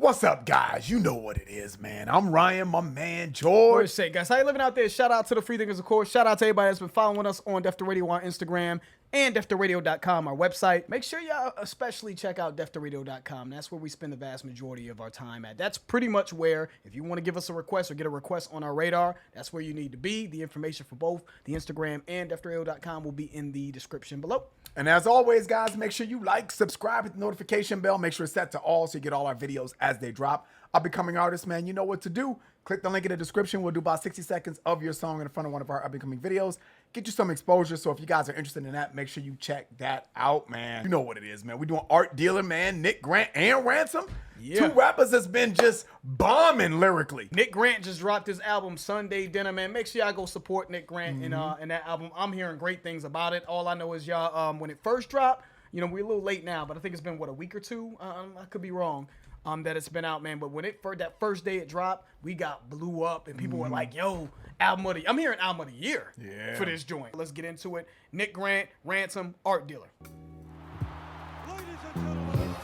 What's up, guys? You know what it is, man. I'm Ryan, my man, George. What's up, guys? How you living out there? Shout out to the free thinkers, of course. Shout out to everybody that's been following us on Def the Radio on Instagram and DefTheRadio.com, our website. Make sure y'all especially check out DefTheRadio.com. That's where we spend the vast majority of our time at. That's pretty much where, if you want to give us a request or get a request on our radar, that's where you need to be. The information for both the Instagram and DefTheRadio.com will be in the description below. And as always, guys, make sure you like, subscribe, hit the notification bell. Make sure it's set to all so you get all our videos as they drop. Up-and-coming artists, man, you know what to do. Click the link in the description. We'll do about 60 seconds of your song in front of one of our up-and-coming videos. Get you some exposure. So if you guys are interested in that, make sure you check that out, man. You know what it is, man. We're doing Art Dealer, man. Nick Grant and Ransom. Yeah. Two rappers that's been just bombing lyrically. Nick Grant just dropped his album Sunday Dinner, man. Make sure y'all go support Nick Grant in that album. I'm hearing great things about it. All I know is y'all, when it first dropped, you know, we're a little late now, but I think it's been, what, a week or two? I could be wrong. That it's been out, man. But when that first day it dropped, we got blew up, and people were like, "Yo, album of the." I'm hearing album of the year for this joint. Let's get into it. Nick Grant, Ransom, Art Dealer. Ladies and gentlemen,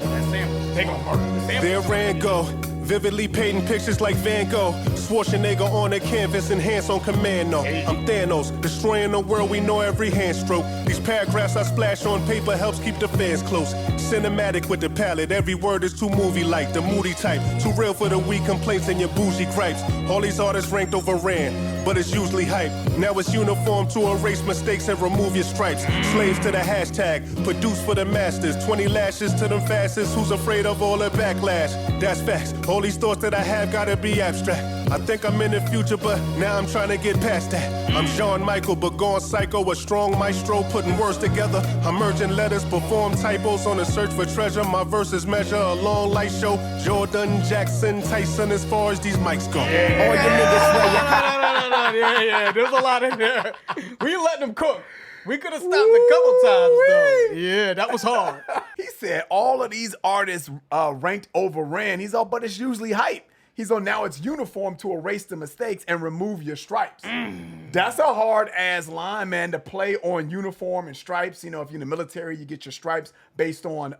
That sample, they gonna murder the sample. there ran go. Vividly painting pictures like Van Gogh. Schwarzenegger on the canvas and hands on command. No, I'm Thanos, destroying the world. We know every hand stroke. These paragraphs I splash on paper helps keep the fans close. Cinematic with the palette. Every word is too movie-like. The moody type. Too real for the weak complaints and your bougie gripes. All these artists ranked over Rand, but it's usually hype. Now it's uniform to erase mistakes and remove your stripes. Slaves to the hashtag. Produced for the masters. 20 lashes to them fastest. Who's afraid of all the backlash? That's facts. All these thoughts that I have gotta be abstract. I think I'm in the future, but now I'm trying to get past that. I'm Jean Michael, but gone psycho, a strong maestro, putting words together. I'm merging letters, perform typos on a search for treasure. My verses measure a long light show. Jordan, Jackson, Tyson, as far as these mics go. All you niggas swear Yeah. There's a lot in there. We let them cook. We could have stopped a couple times, though. Yeah, that was hard. He said all of these artists ranked over Rand. He's all, but it's usually hype. He's on, now it's uniform to erase the mistakes and remove your stripes. That's a hard ass line, man, to play on uniform and stripes. You know, if you're in the military, you get your stripes based on,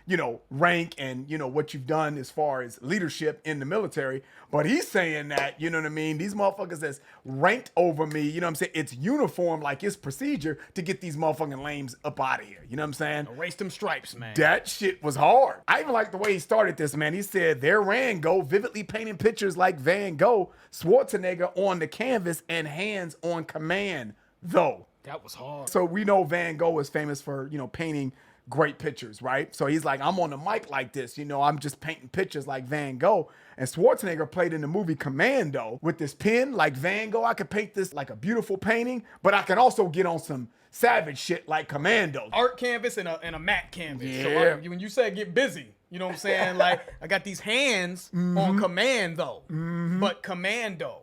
you know, rank and, you know, what you've done as far as leadership in the military. But he's saying that, you know what I mean? These motherfuckers that's ranked over me, you know what I'm saying? It's uniform, like it's procedure to get these motherfucking lames up out of here. You know what I'm saying? Erase them stripes, man. That shit was hard. I even like the way he started this, man. He said, there Van Gogh, vividly painting pictures like Van Gogh, Schwarzenegger on the canvas and hands on command, though. That was hard. So we know Van Gogh is famous for, you know, painting great pictures, right? So he's like, I'm on the mic like this, you know, I'm just painting pictures like Van Gogh. And Schwarzenegger played in the movie Commando with this pen like Van Gogh. I could paint this like a beautiful painting, but I can also get on some savage shit like Commando. Art canvas and a matte canvas. Yeah. So when you say get busy, you know what I'm saying? Like, I got these hands on commando, but commando.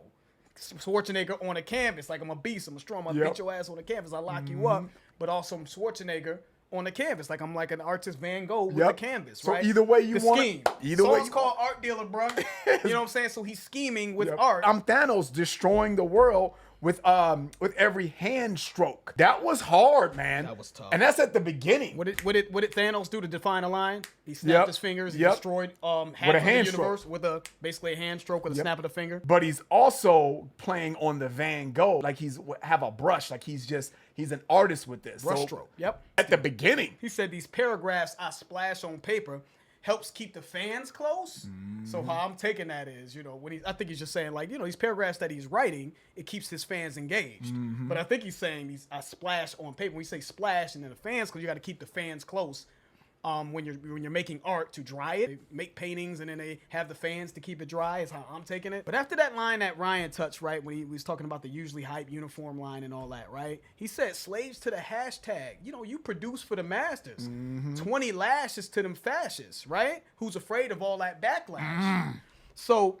Schwarzenegger on a canvas, like I'm a beast, I'm a strong, I'm gonna beat your ass on the canvas, I lock you up, but also I'm Schwarzenegger on the canvas, like I'm like an artist Van Gogh with a canvas, right? So either way you want scheme. Either so way it's called Art Dealer, bro. You know what I'm saying? So he's scheming with art. I'm Thanos destroying the world with every hand stroke. That was hard, man. That was tough. And that's at the beginning. What did Thanos do to define a line? He snapped his fingers. He destroyed half with a hand of the universe stroke. with basically a hand stroke with a snap of the finger. But he's also playing on the Van Gogh, like he's have a brush, like he's an artist with this. Brush stroke. Yep. At the beginning. He said these paragraphs I splash on paper helps keep the fans close. So how I'm taking that is, you know, I think he's just saying, like, you know, these paragraphs that he's writing, it keeps his fans engaged. But I think he's saying I splash on paper. When we say splash and then the fans, because you got to keep the fans close. When you're making art to dry it, they make paintings and then they have the fans to keep it dry is how I'm taking it. But after that line that Ryan touched, right, when he was talking about the usually hype uniform line and all that, right, he said slaves to the hashtag. You know, you produce for the masters. 20 lashes to them fascists, right? Who's afraid of all that backlash. So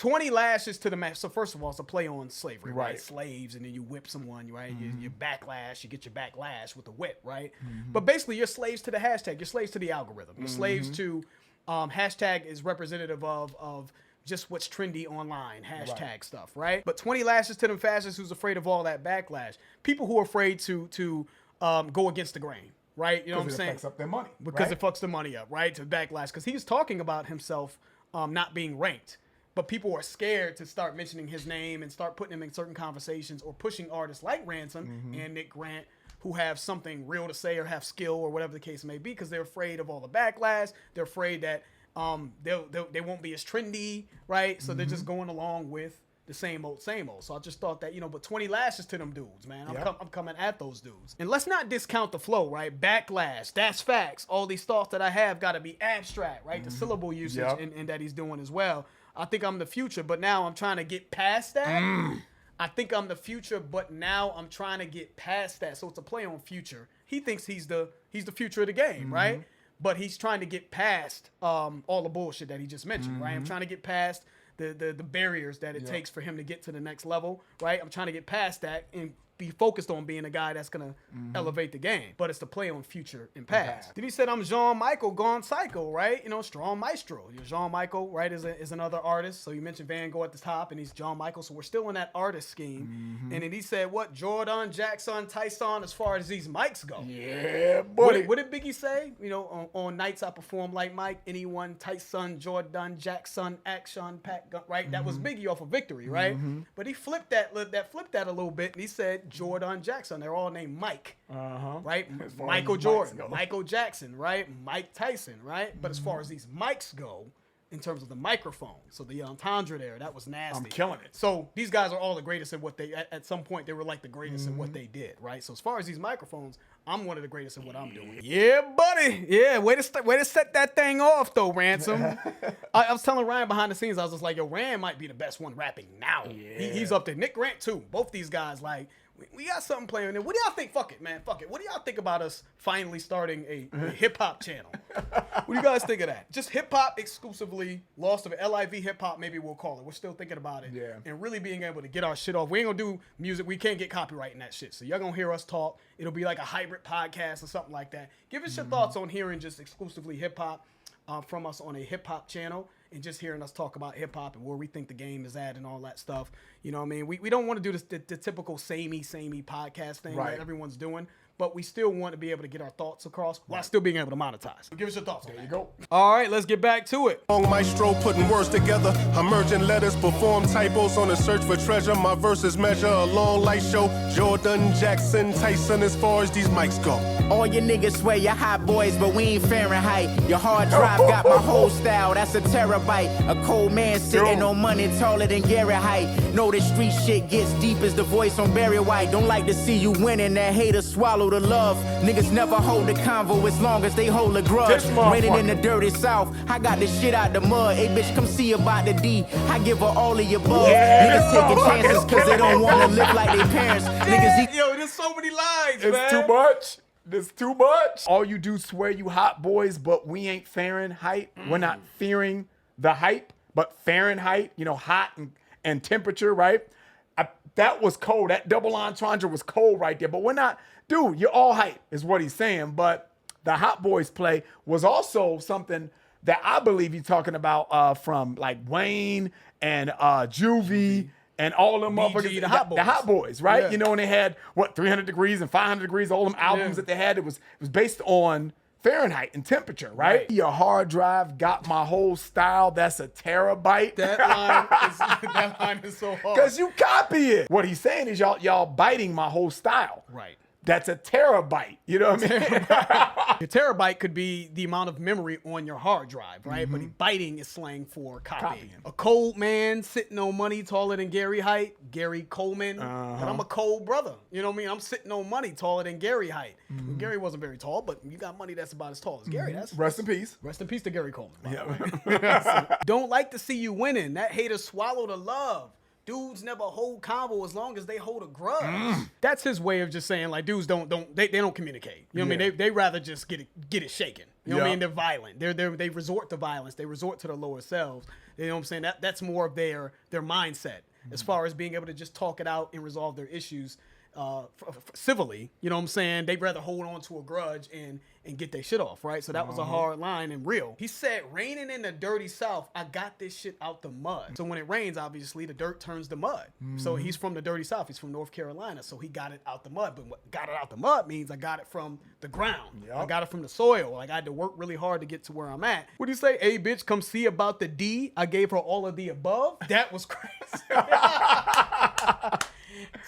20 lashes to the master. So first of all, it's a play on slavery, right? Slaves, and then you whip someone, right? You backlash, you get your backlash with the whip, right? But basically, you're slaves to the hashtag. You're slaves to the algorithm. You're slaves to hashtag is representative of just what's trendy online, hashtag stuff, right? But 20 lashes to them fascists who's afraid of all that backlash. People who are afraid to go against the grain, right? You know what I'm saying? Because it fucks up their money. Because it fucks the money up, right? To backlash. Because he was talking about himself not being ranked. But people are scared to start mentioning his name and start putting him in certain conversations or pushing artists like Ransom and Nick Grant who have something real to say or have skill or whatever the case may be, because they're afraid of all the backlash. They're afraid that they won't be as trendy, right? So they're just going along with the same old. So I just thought that, but 20 lashes to them dudes, man. I'm coming at those dudes. And let's not discount the flow, right? Backlash, that's facts. All these thoughts that I have got to be abstract, right? The syllable usage and that he's doing as well. I think I'm the future, but now I'm trying to get past that. I think I'm the future, but now I'm trying to get past that. So it's a play on future. He thinks he's the future of the game, right? But he's trying to get past all the bullshit that he just mentioned, right? I'm trying to get past the barriers that it takes for him to get to the next level, right? I'm trying to get past that and be focused on being a guy that's going to elevate the game. But it's the play on future and past. Then he said, I'm Jean-Michael gone psycho, right? Strong maestro. Jean-Michael, right, is another artist. So you mentioned Van Gogh at the top, and he's Jean-Michael. So we're still in that artist scheme. And then he said, what, Jordan, Jackson, Tyson, as far as these mics go. Yeah, buddy. What did Biggie say? On nights I perform like Mike, anyone, Tyson, Jordan, Jackson, Action, Pat, right? That was Biggie off of Victory, right? But he flipped that a little bit, and he said, Jordan Jackson. They're all named Mike, right? Michael Jordan, Michael Jackson, right? Mike Tyson, right? But as far as these mics go, in terms of the microphone, so the entendre there, that was nasty. I'm killing it. So these guys are all the greatest at what they, at some point, they were like the greatest at what they did, right? So as far as these microphones, I'm one of the greatest at what I'm doing. Yeah, buddy. Yeah, way to set that thing off, though, Ransom. I was telling Ryan behind the scenes, I was just like, yo, Rand might be the best one rapping now. Yeah. He's up there. Nick Grant, too. Both these guys, like, we got something playing there. What do y'all think? Fuck it, man. Fuck it. What do y'all think about us finally starting a hip-hop channel? What do you guys think of that? Just hip-hop exclusively, Lost of it. LIV hip-hop, maybe we'll call it. We're still thinking about it. Yeah. And really being able to get our shit off. We ain't gonna do music. We can't get copyright in that shit. So y'all gonna hear us talk. It'll be like a hybrid podcast or something like that. Give us your thoughts on hearing just exclusively hip-hop from us on a hip-hop channel. And just hearing us talk about hip-hop and where we think the game is at and all that stuff. You know what I mean? We don't want to do the typical samey podcast thing that everyone's doing. But we still want to be able to get our thoughts across while still being able to monetize. So give us your thoughts. There you go. All right, let's get back to it. Long maestro putting words together. I'm merging letters, perform typos on a search for treasure. My verses measure a long light show. Jordan, Jackson, Tyson, as far as these mics go. All your niggas swear you're hot boys, but we ain't Fahrenheit. Your hard drive got my whole style, that's a terabyte. A cold man sitting on money taller than Gary Height. Know the street shit gets deep as the voice on Barry White. Don't like to see you winning, that hater swallow the love. Niggas never hold the convo as long as they hold a grudge. Raining in the dirty south, I got this shit out the mud. Hey bitch, come see about the D, I give her all of your above. Niggas taking chances cause they don't wanna live like their parents. Niggas Yo, there's so many lines, man. It's too much. There's too much. All you do swear you hot boys, but we ain't Fahrenheit. We're not fearing the hype, but Fahrenheit, hot and temperature, right? That was cold. That double entendre was cold right there. But we're not, dude, you're all hype is what he's saying. But the hot boys play was also something that I believe he's talking about from like Wayne and Juvie. And all them motherfuckers, the hot boys, right? Yeah. And they had 300 degrees and 500 degrees, all them albums that they had. It was based on Fahrenheit and temperature, right? Your hard drive got my whole style. That's a terabyte. That line is so hard. Because you copy it. What he's saying is y'all biting my whole style. Right. That's a terabyte. You know what I mean? Your terabyte could be the amount of memory on your hard drive, right? But biting is slang for copying. A cold man sitting on money taller than Gary Height, Gary Coleman. But I'm a cold brother. You know what I mean? I'm sitting on money taller than Gary Height. Gary wasn't very tall, but you got money that's about as tall as Gary. That's Rest in peace. Rest in peace to Gary Coleman. Yeah. Don't like to see you winning. That hater swallow the love. Dudes never hold combo as long as they hold a grudge. That's his way of just saying, like, dudes don't communicate. You know what I mean? They rather just get it shaken. You know what I mean? They're violent. They resort to violence. They resort to their lower selves. You know what I'm saying? That's more of their mindset as far as being able to just talk it out and resolve their issues civilly. You know what I'm saying? They'd rather hold on to a grudge and get their shit off, right? So that was a hard line and real. He said, raining in the dirty South, I got this shit out the mud. So when it rains, obviously, the dirt turns to mud. So he's from the dirty South. He's from North Carolina. So he got it out the mud. But what got it out the mud means I got it from the ground. I got it from the soil. Like, I had to work really hard to get to where I'm at. What do you say? Hey, bitch, come see about the D. I gave her all of the above. That was crazy.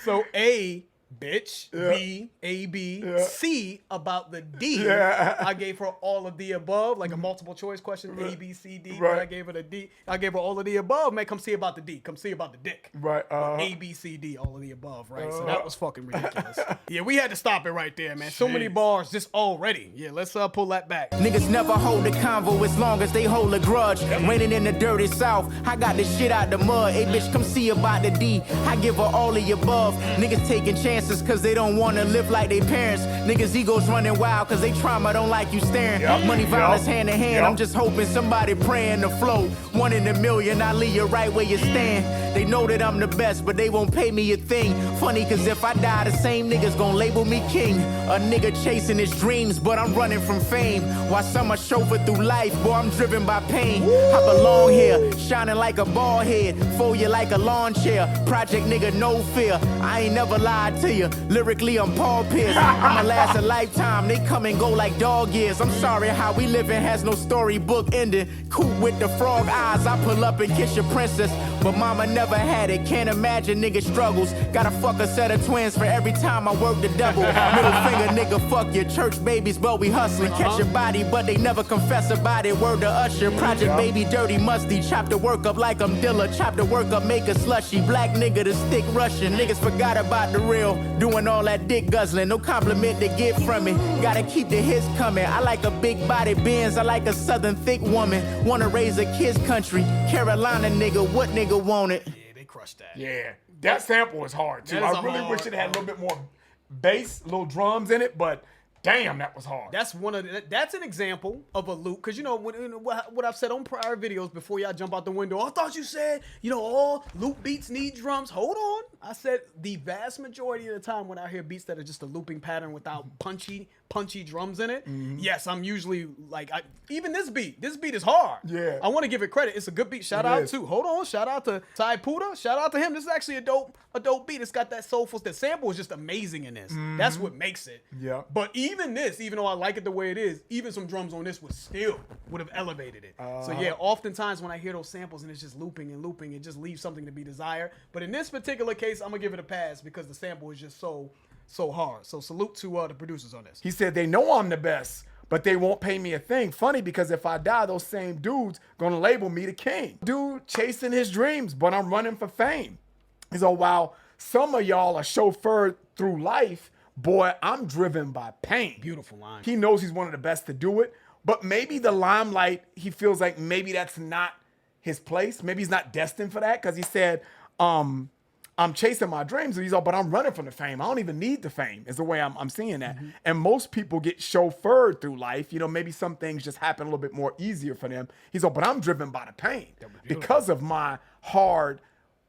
So A, bitch, B, A, B, C about the D. I gave her all of the above, like a multiple choice question, A, B, C, D. But I gave her the D. I gave her all of the above. Man, come see about the D. Come see about the dick. Right. A, B, C, D, all of the above, right? So that was fucking ridiculous. Yeah, we had to stop it right there, man. So many bars just already. Yeah, let's pull that back. Niggas never hold a convo as long as they hold a grudge. Raining in the dirty South, I got this shit out the mud. Hey, bitch, come see about the D. I give her all of the above. Niggas taking chances cause they don't wanna live like their parents. Niggas egos running wild cause they trauma don't like you staring. Money, violence, hand in hand. I'm just hoping somebody praying the flow. 1 in a million, I leave you right where you stand. They know that I'm the best, but they won't pay me a thing. Funny cause if I die, the same niggas gon' label me king. A nigga chasing his dreams, but I'm running from fame. While some are chauffeur through life, boy, I'm driven by pain. I belong here, shining like a ball head, fold you like a lawn chair. Project nigga, no fear. I ain't never lied to you. Lyrically, I'm Paul Pierce. I'ma last a lifetime. They come and go like dog years. I'm sorry, how we living has no storybook ending. Coop with the frog eyes. I pull up and kiss your princess, but mama never had it. Can't imagine nigga struggles. Gotta fuck a set of twins for every time I work the double. Middle finger, nigga, fuck your church babies, but we hustling. Catch your body, but they never confess about it. Word to Usher. Project baby, dirty, musty. Chop the work up like I'm Dilla. Chop the work up, make a slushy. Black nigga, the stick Russian. Niggas forgot about the real. Doing all that dick guzzling. No compliment to get from me. Gotta keep the hits coming. I like a big body Benz. I like a southern thick woman. Wanna raise a kid's country. Carolina nigga, what nigga want it? Yeah, they crushed that. Yeah, that sample is hard too. That is I really hard, wish it had a little bit more bass, little drums in it, but damn, that was hard. That's an example of a loop, because you know what I've said on prior videos before y'all jump out the window. I thought you said all loop beats need drums. Hold on, I said the vast majority of the time when I hear beats that are just a looping pattern without punchy drums in it, yes, I'm usually like, even this beat is hard. Yeah, I want to give it credit. It's a good beat. Shout out to shout out to Ty Puda. Shout out to him. This is actually a dope beat. It's got that soulful. The sample is just amazing in this. That's what makes it. Yeah. But even though I like it the way it is, even some drums on this would have elevated it. So yeah, oftentimes when I hear those samples and it's just looping and looping, it just leaves something to be desired. But in this particular case, I'm gonna give it a pass because the sample is just so hard. So salute to the producers on this. He said they know I'm the best, but they won't pay me a thing. Funny because if I die, those same dudes gonna label me the king. Dude chasing his dreams, but I'm running for fame. He said, while some of y'all are chauffeured through life, boy, I'm driven by pain. Beautiful line. He knows he's one of the best to do it, but maybe the limelight, he feels like maybe that's not his place. Maybe he's not destined for that, because he said, I'm chasing my dreams, and he's all, but I'm running from the fame. I don't even need the fame, is the way I'm seeing that. And most people get chauffeured through life. Maybe some things just happen a little bit more easier for them. He's all, but I'm driven by the pain because of my hard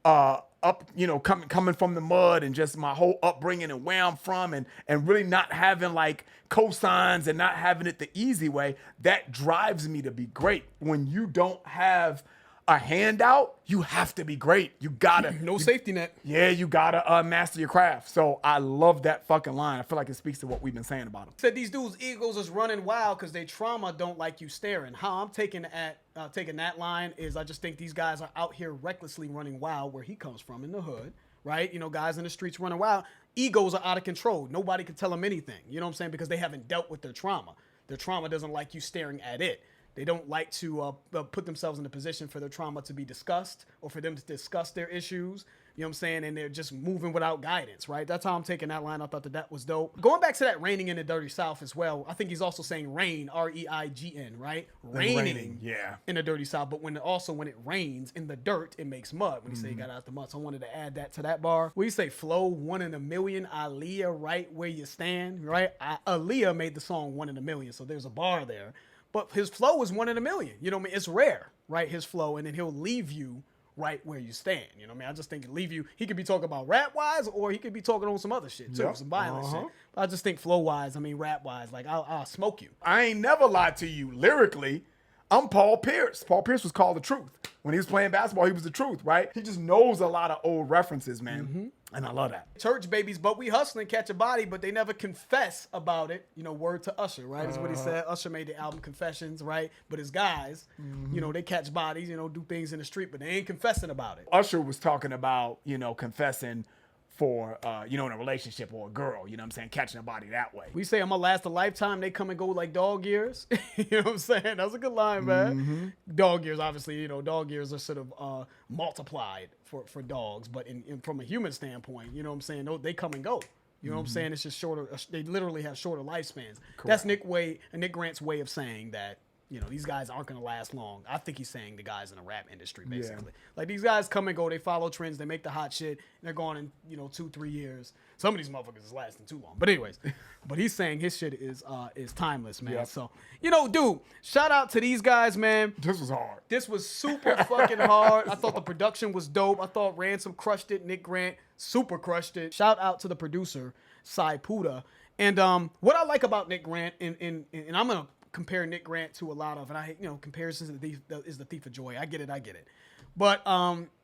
coming from the mud and just my whole upbringing and where I'm from and really not having like cosigns and not having it the easy way. That drives me to be great. When you don't have a handout, you have to be great. You gotta safety net. Yeah, you gotta master your craft. So I love that fucking line. I feel like it speaks to what we've been saying about him. Said these dudes' egos is running wild because they trauma don't like you staring. How I'm taking that line is I just think these guys are out here recklessly running wild where he comes from in the hood, right? Guys in the streets running wild. Egos are out of control. Nobody can tell them anything. You know what I'm saying? Because they haven't dealt with their trauma. Their trauma doesn't like you staring at it. They don't like to put themselves in a position for their trauma to be discussed or for them to discuss their issues. You know what I'm saying? And they're just moving without guidance, right? That's how I'm taking that line. I thought that was dope. Going back to that raining in the dirty South as well, I think he's also saying rain, R-E-I-G-N, right? Raining in the dirty South. But when it rains in the dirt, it makes mud. When he say he got out the mud. So I wanted to add that to that bar. When you say flow, 1 in a million, Aaliyah, right where you stand, right? Aaliyah made the song 1 in a million. So there's a bar there. But his flow is 1 in a million. You know what I mean? It's rare, right? His flow. And then he'll leave you right where you stand. You know what I mean? I just think he could be talking about rap wise, or he could be talking on some other shit too, some violent shit. But I just think flow wise, I mean rap wise, like I'll smoke you. I ain't never lied to you lyrically. I'm Paul Pierce. Paul Pierce was called the truth. When he was playing basketball, he was the truth, right? He just knows a lot of old references, man. And I love that. Church babies, but we hustling, catch a body, but they never confess about it. You know, word to Usher, right? That's what he said. Usher made the album Confessions, right? But his guys, you know, they catch bodies, you know, do things in the street, but they ain't confessing about it. Usher was talking about, you know, confessing for, you know, in a relationship or a girl, you know what I'm saying, catching a body that way. We say I'm gonna last a lifetime, they come and go like dog years. You know what I'm saying? That's a good line, man. Dog years, obviously, you know, dog years are sort of multiplied for dogs, but from a human standpoint, you know what I'm saying, they come and go. You know what I'm saying? It's just shorter, they literally have shorter lifespans. Correct. That's Nick Grant's way of saying that, you know, these guys aren't going to last long. I think he's saying the guys in the rap industry, basically. Yeah. Like, these guys come and go. They follow trends. They make the hot shit. And they're gone in, you know, 2-3 years. Some of these motherfuckers is lasting too long. But anyways, but he's saying his shit is timeless, man. Yep. So, you know, dude, shout out to these guys, man. This was hard. This was super fucking hard. I thought the production was dope. I thought Ransom crushed it. Nick Grant super crushed it. Shout out to the producer, Sai Puda. And what I like about Nick Grant, and I'm going to compare Nick Grant to a lot of, and I, you know, comparisons is the thief of joy. I get it. But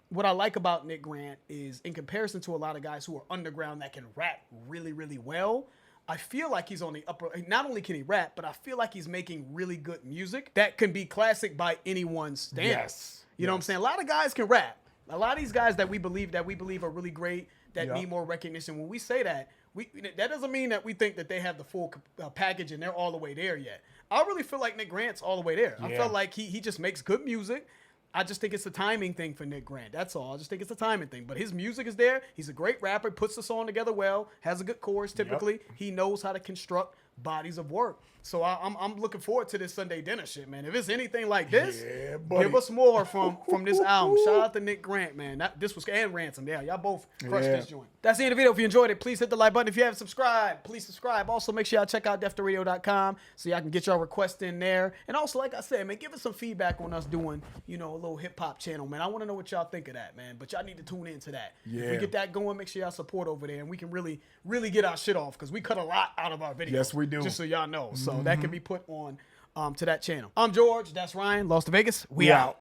what I like about Nick Grant is, in comparison to a lot of guys who are underground that can rap really, really well, I feel like he's on the upper. Not only can he rap, but I feel like he's making really good music that can be classic by anyone's standards. You know what I'm saying? A lot of guys can rap. A lot of these guys that we believe are really great, that need more recognition. When we say that, that doesn't mean that we think that they have the full package and they're all the way there yet. I really feel like Nick Grant's all the way there. Yeah. I feel like he just makes good music. I just think it's a timing thing for Nick Grant. That's all. I just think it's a timing thing. But his music is there. He's a great rapper. Puts the song together well. Has a good chorus typically. Yep. He knows how to construct bodies of work. So I'm looking forward to this Sunday dinner shit, man. If it's anything like this, give us more from this album. Shout out to Nick Grant, man. This was, and Ransom. Yeah, y'all both crushed this joint. That's the end of the video. If you enjoyed it, please hit the like button. If you haven't subscribed, please subscribe. Also, make sure y'all check out deftoradio.com so y'all can get y'all requests in there. And also, like I said, man, give us some feedback on us doing, you know, a little hip-hop channel, man. I want to know what y'all think of that, man. But y'all need to tune into that. Yeah. If we get that going, make sure y'all support over there, and we can really, really get our shit off, because we cut a lot out of our videos. Yes, we do. Just so y'all know. So that can be put on to that channel. I'm George. That's Ryan. Lost to Vegas. We out.